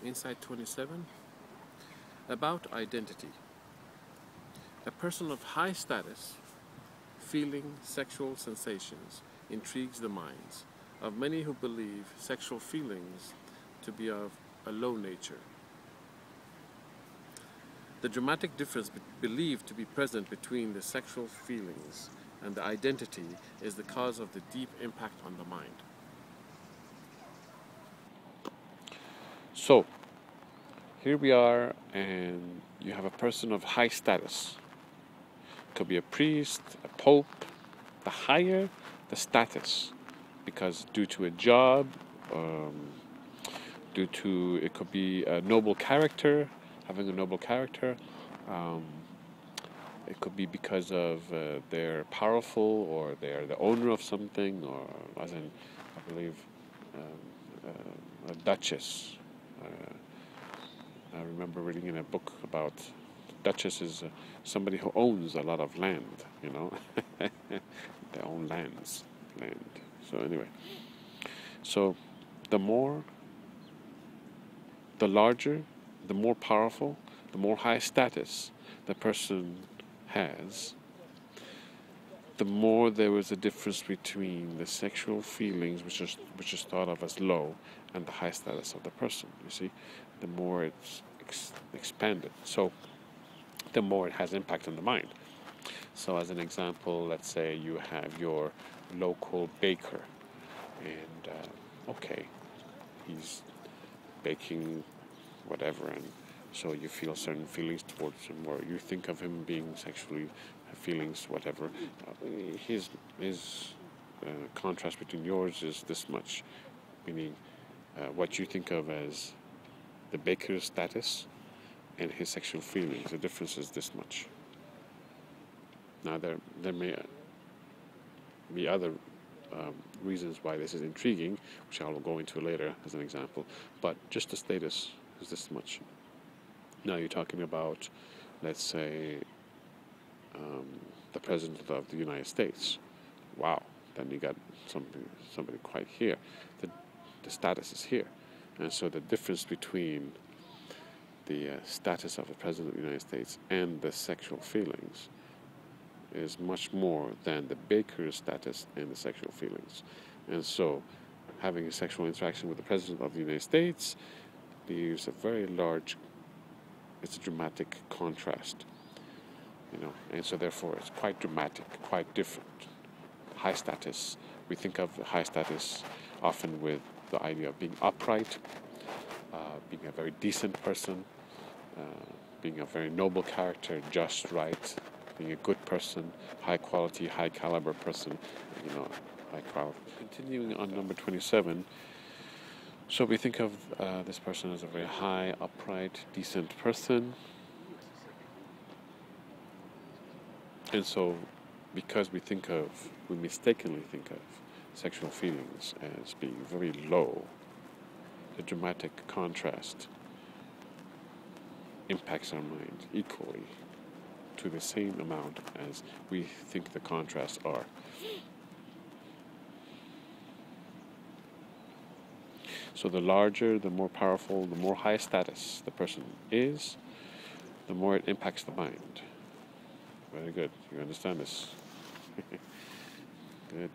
Insight 27, about identity. A person of high status, feeling sexual sensations, intrigues the minds of many who believe sexual feelings to be of a low nature. The dramatic difference believed to be present between the sexual feelings and the identity is the cause of the deep impact on the mind. So, here we are, and you have a person of high status. Could be a priest, a pope. The higher the status, because due to a job, due to, it could be a noble character, having a noble character. It could be because of they're powerful, or they're the owner of something, or as in, I believe, a duchess. I remember reading in a book about duchess is somebody who owns a lot of land, you know. They own land. So anyway, so the larger, the more powerful, the more high status the person has, the more there is a difference between the sexual feelings, which is thought of as low, and the high status of the person. You see, the more it's expanded, so the more it has impact on the mind. So, as an example, let's say you have your local baker, and okay, he's baking whatever, and so you feel certain feelings towards him, or you think of him being sexually feelings, whatever. His contrast between yours is this much, meaning what you think of as the baker's status and his sexual feelings, the difference is this much. Now there may be other reasons why this is intriguing, which I will go into later as an example, but just the status is this much. Now you're talking about, let's say, the President of the United States. Wow, then you got somebody quite here. The status is here. And so the difference between the status of the President of the United States and the sexual feelings is much more than the baker's status and the sexual feelings. And so having a sexual interaction with the President of the United States leaves a very large, it's a dramatic contrast, you know, and so therefore it's quite dramatic, quite different. High status, we think of high status often with the idea of being upright, being a very decent person, being a very noble character, just right, being a good person, high quality, high caliber person, you know, high quality. Continuing on number 27, so we think of this person as a very high, upright, decent person. And so, because we mistakenly think of sexual feelings as being very low, the dramatic contrast impacts our mind equally to the same amount as we think the contrasts are. So the larger, the more powerful, the more high status the person is, the more it impacts the mind. Very good. You understand this? Good.